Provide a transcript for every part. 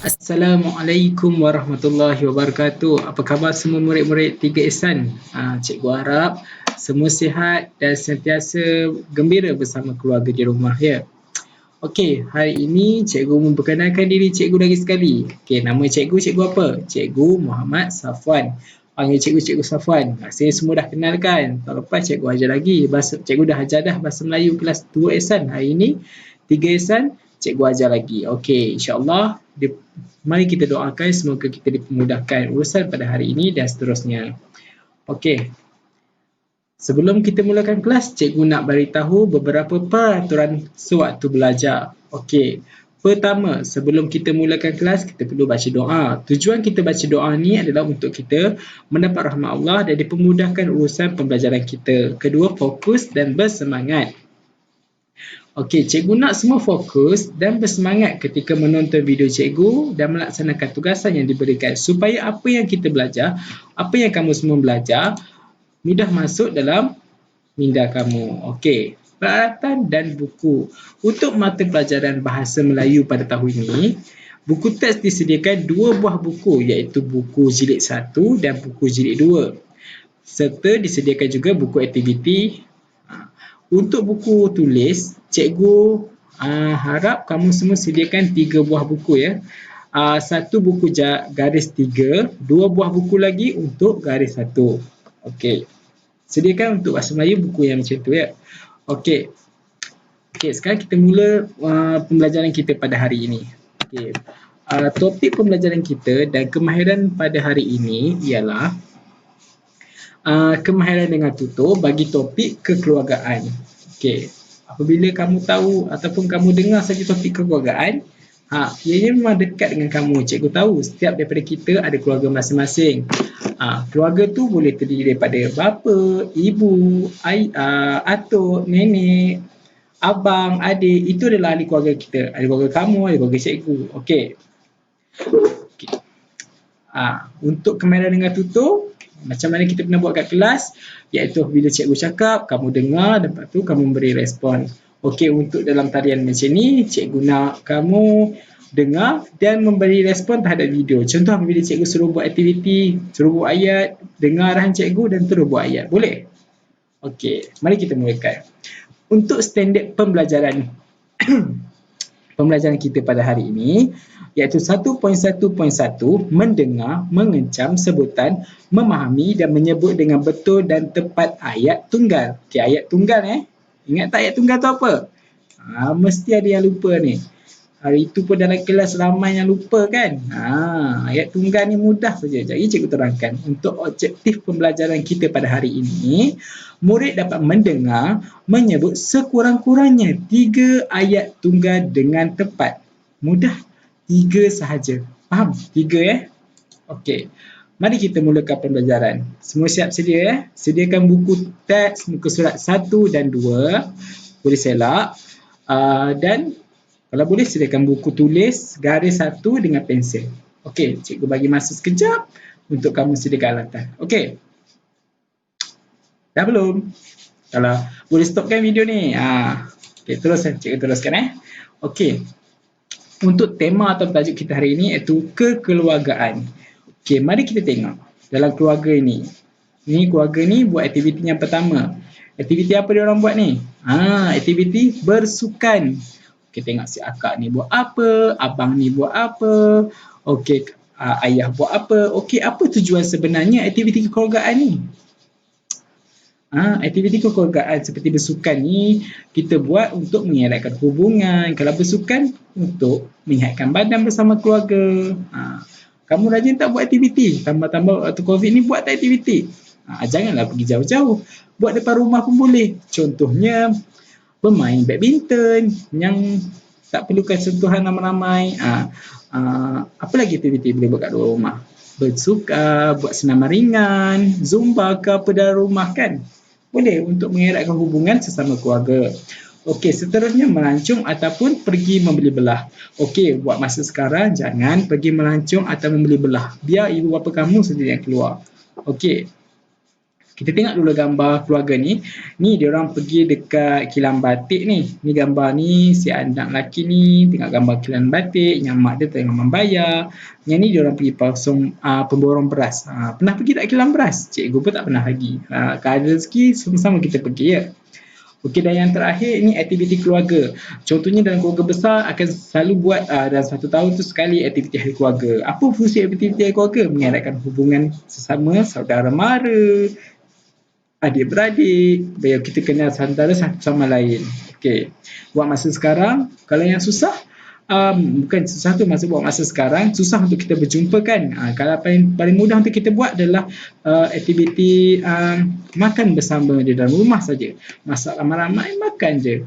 Assalamualaikum warahmatullahi wabarakatuh. Apa khabar semua murid-murid 3 Ihsan? Cikgu harap semua sihat dan sentiasa gembira bersama keluarga di rumah ya. Okey, hari ini cikgu memperkenalkan diri cikgu lagi sekali. Okey, nama cikgu apa? Cikgu Muhammad Safwan. Panggil cikgu Safwan. Saya semua dah kenal kan? Tahun lepas cikgu ajar lagi. Cikgu dah ajar dah bahasa Melayu kelas 2 Ihsan. Hari ini 3 Ihsan cikgu ajar lagi. Okey, insya-Allah mari kita doakan semoga kita dipermudahkan urusan pada hari ini dan seterusnya. Okey. Sebelum kita mulakan kelas, cikgu nak beritahu beberapa peraturan sewaktu belajar. Okey. Pertama, sebelum kita mulakan kelas, kita perlu baca doa. Tujuan kita baca doa ni adalah untuk kita mendapat rahmat Allah dan dipermudahkan urusan pembelajaran kita. Kedua, fokus dan bersemangat. Okey, cikgu nak semua fokus dan bersemangat ketika menonton video cikgu dan melaksanakan tugasan yang diberikan supaya apa yang kita belajar, apa yang kamu semua belajar, mudah masuk dalam minda kamu. Okey, peralatan dan buku. Untuk mata pelajaran bahasa Melayu pada tahun ini, buku teks disediakan 2 buah buku iaitu buku jilid 1 dan buku jilid 2. Serta disediakan juga buku aktiviti. Untuk buku tulis, cikgu harap kamu semua sediakan 3 buah buku ya. 1 buku garis 3, 2 buah buku lagi untuk garis 1. Okey. Sediakan untuk bahasa Melayu buku yang macam tu ya. Okey. Okey, sekarang kita mula pembelajaran kita pada hari ini. Okey. Topik pembelajaran kita dan kemahiran pada hari ini ialah kemahiran dengan tutur bagi topik kekeluargaan. Okey. Apabila kamu tahu ataupun kamu dengar saja topik kekeluargaan, ianya memang dekat dengan kamu. Cikgu tahu setiap daripada kita ada keluarga masing-masing. Keluarga tu boleh terdiri daripada bapa, ibu, atuk, nenek, abang, adik. Itu adalah ahli keluarga kita. Ahli keluarga kamu, ahli keluarga cikgu. Okey. Untuk kemahiran dengan tutur, macam mana kita pernah buat kat kelas, iaitu bila cikgu cakap, kamu dengar, lepas tu kamu beri respon. Okey, untuk dalam tarian macam ni, cikgu nak kamu dengar dan memberi respon terhadap video. Contoh apabila cikgu suruh buat aktiviti, suruh buat ayat, dengar arahan cikgu dan terus buat ayat. Boleh? Okey, mari kita mulakan. Untuk standard pembelajaran pembelajaran kita pada hari ini, iaitu 1.1.1 mendengar, mengecam sebutan, memahami dan menyebut dengan betul dan tepat ayat tunggal. Okey, ayat tunggal Ingat tak ayat tunggal tu apa? Mesti ada yang lupa ni. Hari itu pun dalam kelas ramai yang lupa kan? Ayat tunggal ni mudah saja. Jadi cikgu terangkan. Untuk objektif pembelajaran kita pada hari ini, murid dapat mendengar, menyebut sekurang-kurangnya 3 ayat tunggal dengan tepat. Mudah. 3 sahaja. Faham? 3 Okey. Mari kita mulakan pembelajaran. Semua siap sedia Sediakan buku teks muka surat 1 dan 2. Boleh selak. Dan kalau boleh sediakan buku tulis garis 1 dengan pensel. Okey, cikgu bagi masa sekejap untuk kamu sediakan alatan. Okey. Dah belum? Kalau boleh stopkan video ni. Okey, teruskan. Cikgu teruskan Okey. Untuk tema atau tajuk kita hari ini iaitu kekeluargaan. Okey, mari kita tengok dalam keluarga ini. Ni keluarga ni buat aktiviti yang pertama. Aktiviti apa dia orang buat ni? Aktiviti bersukan. Okey, tengok si akak ni buat apa, abang ni buat apa. Okey, ayah buat apa. Okey, apa tujuan sebenarnya aktiviti kekeluargaan ni? Aktiviti kekeluargaan seperti bersukan ni kita buat untuk mengeratkan hubungan. Kalau bersukan untuk menyihatkan badan bersama keluarga. Kamu rajin tak buat aktiviti? Tambah-tambah waktu COVID ni buat tak aktiviti? Janganlah pergi jauh-jauh. Buat depan rumah pun boleh. Contohnya bermain badminton yang tak perlukan sentuhan ramai-ramai. Apa lagi aktiviti boleh buat kat luar rumah? Bersuka, buat senaman ringan, zumba ke apa dalam rumah kan? Boleh untuk mengeratkan hubungan sesama keluarga. Okey, seterusnya melancong ataupun pergi membeli belah. Okey, buat masa sekarang jangan pergi melancong atau membeli belah. Biar ibu bapa kamu sendiri yang keluar. Okey. Kita tengok dulu gambar keluarga ni. Ni dia orang pergi dekat kilang batik ni. Ni gambar ni si anak lelaki ni tengok gambar kilang batik, yang mak dia tengah membayar. Yang ni dia orang pergi pasang pemborong beras. Pernah pergi tak kilang beras? Cikgu pun tak pernah lagi. Kalau ada rezeki sama-sama kita pergi ya. Okey, dan yang terakhir ni aktiviti keluarga. Contohnya dalam keluarga besar akan selalu buat dalam 1 tahun tu sekali aktiviti hari keluarga. Apa fungsi aktiviti hari keluarga? Mengeratkan hubungan sesama saudara mara, adik-beradik, biar kita kenal antara satu sama lain. Okey. Buat masa sekarang, kalau yang susah, bukan susah tu masa buat masa sekarang, susah untuk kita berjumpa kan. Kalau paling mudah untuk kita buat adalah aktiviti makan bersama di dalam rumah saja. Masak ramai-ramai, makan je.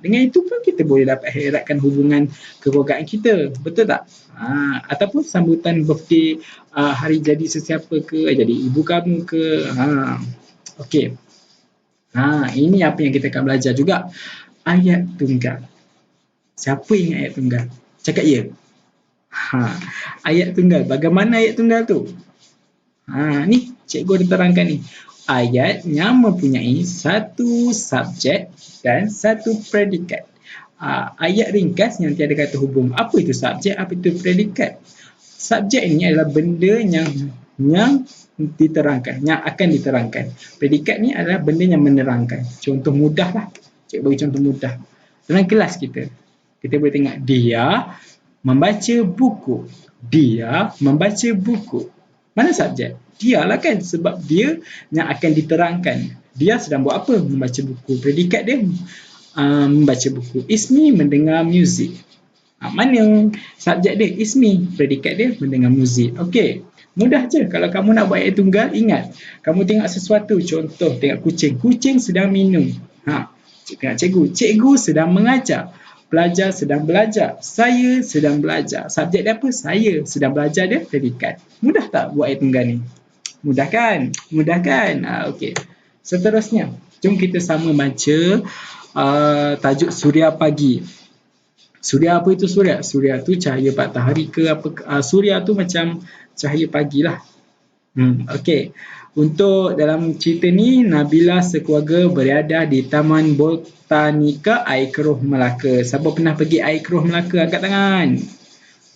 Dengan itu pun kita boleh dapat eratkan hubungan kekeluargaan kita. Betul tak? Ataupun sambutan birthday, hari jadi sesiapa ke, jadi ibu kamu ke. Okey. Ini apa yang kita akan belajar juga. Ayat tunggal. Siapa ingat ayat tunggal? Cakap ya. Ayat tunggal. Bagaimana ayat tunggal tu? Ni cikgu ada terangkan ni. Ayat yang mempunyai satu subjek dan satu predikat. Ayat ringkas yang tiada kata hubung. Apa itu subjek? Apa itu predikat? Subjek ini adalah benda yang diterangkan, yang akan diterangkan. Predikat ni adalah benda yang menerangkan. Contoh mudah lah. Cikgu bagi contoh mudah. Dalam kelas kita boleh tengok dia membaca buku. Dia membaca buku. Mana subjek? Dia lah kan, sebab dia yang akan diterangkan. Dia sedang buat apa? Membaca buku. Predikat dia membaca buku. Ismi mendengar muzik. Mana subjek dia? Ismi. Predikat dia mendengar muzik. Okey. Mudah je. Kalau kamu nak buat ayat tunggal, ingat. Kamu tengok sesuatu. Contoh, tengok kucing. Kucing sedang minum. Tengok cikgu. Cikgu sedang mengajar. Pelajar sedang belajar. Saya sedang belajar. Subjek dia apa? Saya sedang belajar, dia predikat. Mudah tak buat ayat tunggal ni? Mudah kan? Mudah kan? Okey. Seterusnya, jom kita sama baca tajuk Suria Pagi. Suria apa itu suria? Suria tu cahaya matahari ke apa? Suria tu macam cahaya pagi lah. Okey. Untuk dalam cerita ni, Nabila sekeluarga berada di Taman Botanika Air Keruh Melaka. Siapa pernah pergi Air Keruh Melaka? Angkat tangan.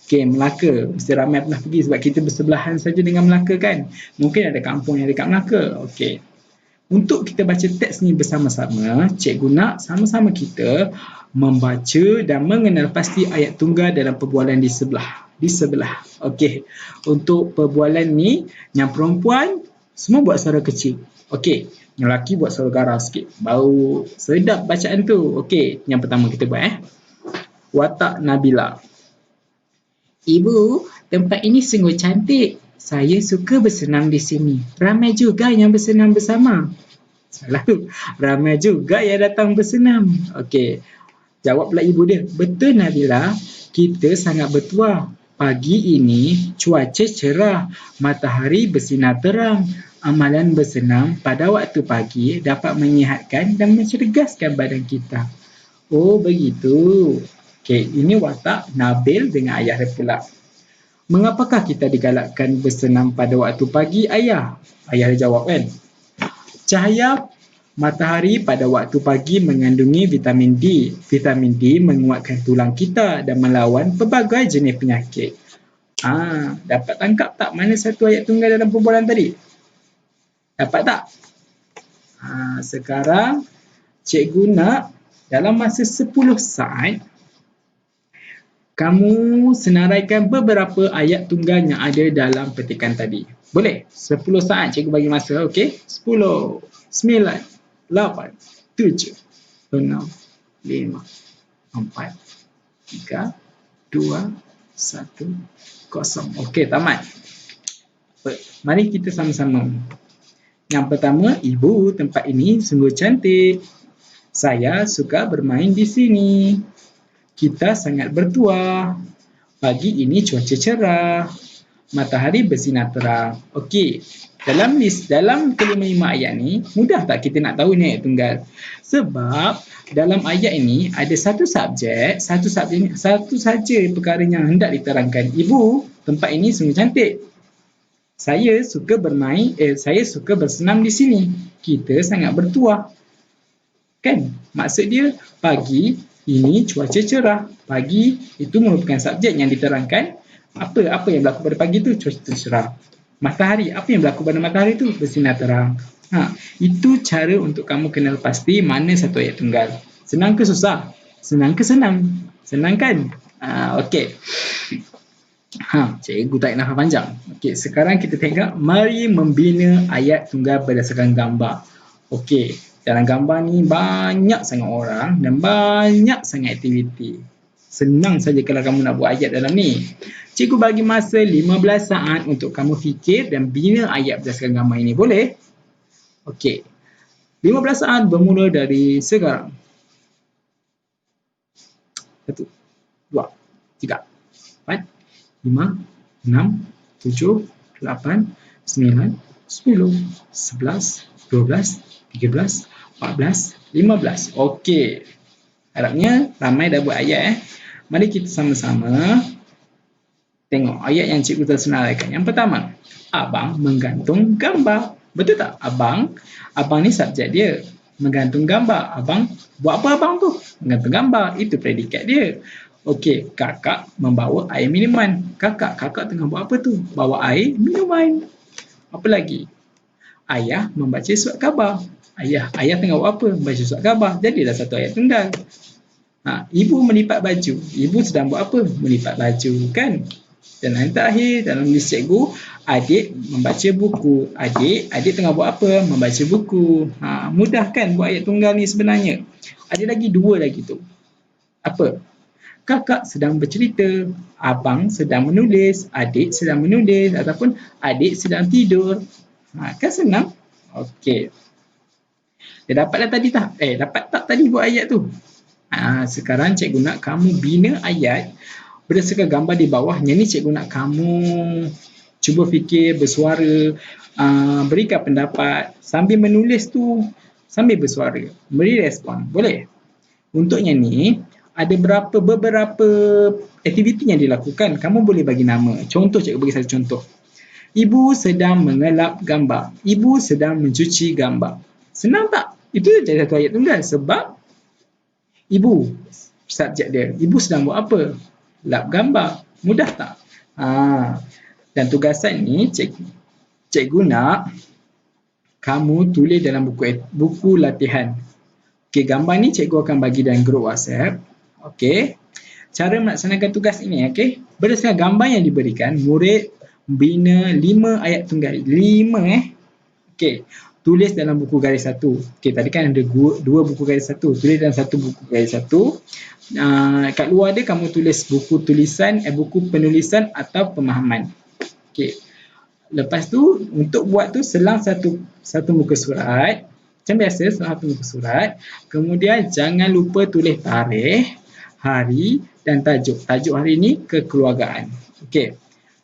Okey, Melaka. Mesti ramai pernah pergi sebab kita bersebelahan saja dengan Melaka kan. Mungkin ada kampung yang dekat Melaka. Okey. Untuk kita baca teks ni bersama-sama, cikgu nak sama-sama kita membaca dan mengenal pasti ayat tunggal dalam perbualan di sebelah. Okey. Untuk perbualan ni, yang perempuan semua buat suara kecil. Okey. Yang lelaki buat suara garau sikit. Baru sedap bacaan tu. Okey. Yang pertama kita buat Watak Nabila. Ibu, tempat ini sungguh cantik. Saya suka bersenam di sini. Ramai juga yang bersenam bersama. Salah tu. Ramai juga yang datang bersenam. Okey. Jawab pula ibu dia. Betul Nabila. Kita sangat bertuah. Pagi ini cuaca cerah, matahari bersinar terang. Amalan bersenam pada waktu pagi dapat menyihatkan dan mencergaskan badan kita. Oh begitu. Okey, ini watak Nabil dengan ayah dia pula. Mengapakah kita digalakkan bersenam pada waktu pagi, ayah? Ayah dia jawab kan. Cahaya matahari pada waktu pagi mengandungi vitamin D. Vitamin D menguatkan tulang kita dan melawan pelbagai jenis penyakit. Dapat tangkap tak mana satu ayat tunggal dalam perbualan tadi? Dapat tak? Sekarang cikgu nak dalam masa 10 saat kamu senaraikan beberapa ayat tunggal yang ada dalam petikan tadi. Boleh? 10 saat cikgu bagi masa. Okey? 10, 9, 8, 7, 6, 5, 4, 3, 2, 1, 0. Okey, tamat. Mari kita sama-sama. Yang pertama, ibu, tempat ini sungguh cantik. Saya suka bermain di sini. Kita sangat bertuah. Pagi ini cuaca cerah. Matahari bersinar terang. Okey. Dalam kelima-lima ayat ni, mudah tak kita nak tahu ni ayat tunggal? Sebab dalam ayat ini ada satu saja perkara yang hendak diterangkan. Ibu, tempat ini sungguh cantik. Saya suka bersenam di sini. Kita sangat bertuah. Kan? Maksud dia, pagi ini cuaca cerah. Pagi itu merupakan subjek yang diterangkan. Apa yang berlaku pada pagi itu? Cuaca cerah. Matahari, apa yang berlaku pada matahari itu? Bersinar terang. Itu cara untuk kamu kenal pasti mana satu ayat tunggal. Senang ke susah? Senang ke senang? Senang kan? Okey. Cikgu tak nak panjang. Okey, sekarang kita tengok mari membina ayat tunggal berdasarkan gambar. Okey, dalam gambar ni banyak sangat orang dan banyak sangat aktiviti. Senang saja kalau kamu nak buat ayat dalam ni. Cikgu bagi masa 15 saat untuk kamu fikir dan bina ayat berdasarkan gambar ini. Boleh? Okey. 15 saat bermula dari sekarang. 1, 2, 3, 4, 5, 6, 7, 8, 9, 10, 11, 12, 13, 14, 15. Okey. Harapnya ramai dah buat ayat. Mari kita sama-sama tengok ayat yang cikgu tersenaraikan. Yang pertama, abang menggantung gambar. Betul tak? Abang ni subjek dia. Menggantung gambar. Abang buat apa abang tu? Menggantung gambar. Itu predikat dia. Okey, kakak membawa air minuman. Kakak tengah buat apa tu? Bawa air minuman. Apa lagi? Ayah membaca surat khabar. Ayah tengah buat apa? Membaca surat khabar. Jadilah satu ayat tunggal. Ibu melipat baju. Ibu sedang buat apa? Melipat baju, kan? Dan yang terakhir dalam list cikgu, adik membaca buku. Adik tengah buat apa? Membaca buku. Mudah kan buat ayat tunggal ni sebenarnya. Ada lagi dua lagi tu. Apa? Kakak sedang bercerita, abang sedang menulis, adik sedang menulis ataupun adik sedang tidur. Kan senang? Okey. Dah dapat dah tadi tak? Dapat tak tadi buat ayat tu? Sekarang cikgu nak kamu bina ayat berdasarkan gambar di bawahnya ni. Cikgu nak kamu cuba fikir, bersuara, berikan pendapat sambil menulis tu, sambil bersuara, beri respon. Boleh? Untuknya ni ada beberapa aktiviti yang dilakukan. Kamu boleh bagi nama. Contoh, cikgu bagi satu contoh. Ibu sedang mengelap gambar. Ibu sedang mencuci gambar. Senang tak? Itu jadi satu ayat tunggal sebab ibu subjek dia. Ibu sedang buat apa? Lap gambar. Mudah tak? Dan tugasan ni cikgu nak kamu tulis dalam buku latihan. Okey, gambar ni cikgu akan bagi dalam grup WhatsApp. Okey. Cara melaksanakan tugas ini, okey. Berdasarkan gambar yang diberikan, murid bina 5 ayat tunggal. 5 Okey. Tulis dalam buku garis 1. Okey, tadi kan ada 2 buku garis 1. Tulis dalam 1 buku garis 1. Kat luar dia kamu tulis buku penulisan atau pemahaman. Okey. Lepas tu untuk buat tu selang satu muka surat. Macam biasa, selang satu muka surat. Kemudian jangan lupa tulis tarikh, hari dan tajuk. Tajuk hari ni kekeluargaan. Okey.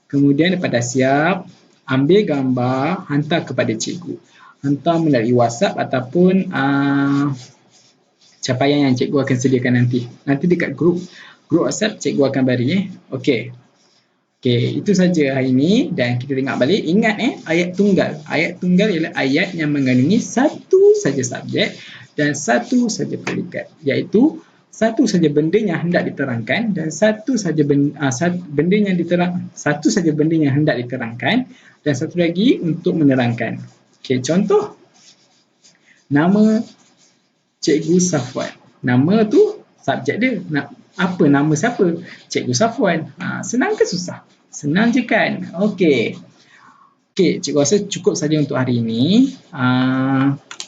Kemudian daripada siap, ambil gambar, hantar kepada cikgu. Hantar melalui WhatsApp ataupun capaian yang cikgu akan sediakan nanti. Nanti dekat grup WhatsApp cikgu akan bagi. Okey. Okey, itu saja hari ini dan kita tengok balik. Ingat ayat tunggal. Ayat tunggal ialah ayat yang mengandungi satu saja subjek dan satu saja predikat, iaitu satu saja benda yang hendak diterangkan dan satu saja benda yang hendak diterangkan dan satu lagi untuk menerangkan. Okey, contoh nama Cikgu Safwan. Nama tu subjek dia. Apa nama siapa? Cikgu Safwan. Senang ke susah? Senang je kan? Okey. Okey, cikgu rasa cukup saja untuk hari ini.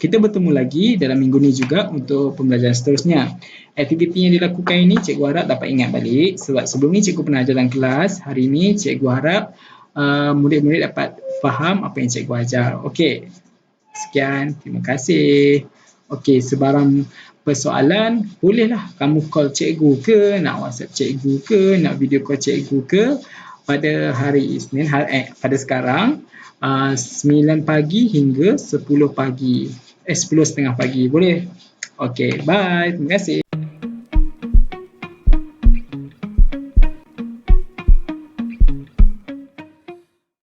Kita bertemu lagi dalam minggu ni juga untuk pembelajaran seterusnya. Aktiviti yang dilakukan ini cikgu harap dapat ingat balik sebab sebelum ni cikgu pernah ajar dalam kelas. Hari ini cikgu harap murid-murid dapat faham apa yang cikgu ajar. Okey. Sekian, terima kasih. Okey, sebarang persoalan bolehlah kamu call cikgu ke, nak WhatsApp cikgu ke, nak video call cikgu ke pada hari Isnin, pada sekarang 9 pagi hingga 10 pagi. 10:30 pagi boleh. Okey, bye. Terima kasih.